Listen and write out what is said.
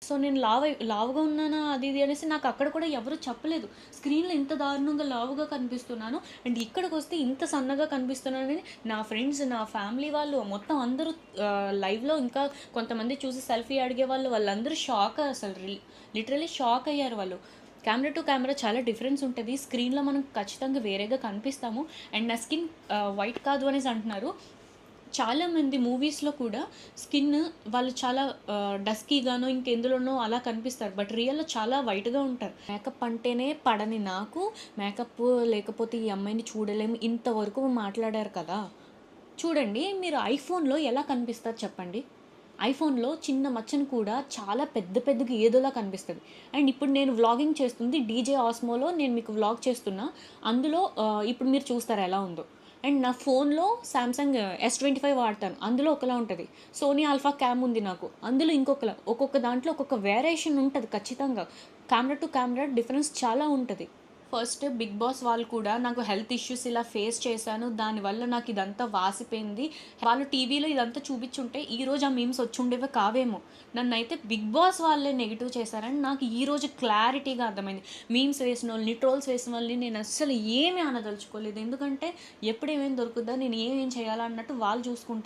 So, నేను లావుగా ఉన్నానా అది ఇది అనేసి నాకు అక్కడ కూడా ఎవరు చెప్పలేదు. స్క్రీన్‌లో ఇంత దారుణంగా లావుగా కనిపిస్తున్నాను. అండ్ ఇక్కడికొస్తే ఇంత సన్నగా కనిపిస్తున్నానని నా ఫ్రెండ్స్, నా ఫ్యామిలీ వాళ్ళు మొత్తం అందరూ లైవ్‌లో ఇంకా కొంతమంది చూసి సెల్ఫీ అడిగేవాళ్ళు. వాళ్ళందరూ షాక్ అసలు లిటరల్లీ షాక్ అయ్యారు వాళ్ళు. కెమెరా టు కెమెరా చాలా డిఫరెన్స్ ఉంటది. స్క్రీన్‌లో మనం ఖచ్చితంగా వేరేగా కనిపిస్తాము. అండ్ నా స్కిన్ వైట్ కాదు అనేసి అంటున్నారు. చాలామంది మూవీస్‌లో కూడా స్కిన్ వాళ్ళు చాలా డస్కీగానో ఇంకెందులోనో అలా కనిపిస్తారు. బట్ రియల్‌లో చాలా వైట్‌గా ఉంటారు. మేకప్ అంటేనే పడని నాకు, మేకప్ లేకపోతే ఈ అమ్మాయిని చూడలేము ఇంతవరకు మాట్లాడారు కదా! చూడండి మీరు ఐఫోన్‌లో ఎలా కనిపిస్తారు చెప్పండి? ఐఫోన్‌లో చిన్న మచ్చను కూడా చాలా పెద్ద పెద్దగా ఏదోలా కనిపిస్తది. అండ్ ఇప్పుడు నేను వ్లాగింగ్ చేస్తుంది డీజే ఆస్మోలో నేను మీకు వ్లాగ్ చేస్తున్నా. అందులో ఇప్పుడు మీరు చూస్తారు ఎలా ఉందో. అండ్ నా ఫోన్‌లో సామ్‌సంగ్ S25 వాడతాను. అందులో ఒకలా ఉంటది. సోనీ ఆల్ఫా క్యామ్ ఉంది నాకు. అందులో ఇంకొకలా. ఒక్కొక్క దాంట్లో ఒక్కొక్క వేరియేషన్ ఉంటది ఖచ్చితంగా. కెమెరా టు కెమెరా డిఫరెన్స్ చాలా ఉంటది. ఫస్ట్ 'బిగ్ బాస్' వాళ్ళు కూడా నాకు హెల్త్ ఇష్యూస్ ఇలా ఫేస్ చేశాను. దానివల్ల నాకు ఇదంతా వాసిపోయింది. వాళ్ళు టీవీలో ఇదంతా చూపించుంటే ఈరోజు ఆ మీమ్స్ వచ్చుండేవే కావేమో. నన్నైతే 'బిగ్ బాస్' వాళ్ళే నెగెటివ్ చేశారని నాకు ఈరోజు క్లారిటీగా అర్థమైంది. మీమ్స్ వేసినోళ్ళని, ట్రోల్స్ వేసిన వాళ్ళని నేను అస్సలు ఏమీ అనదలుచుకోలేదు. ఎందుకంటే ఎప్పుడు ఏమేమి దొరుకుద్దా, నేను ఏమేం చేయాలా అన్నట్టు వాళ్ళు చూసుకుంటారు.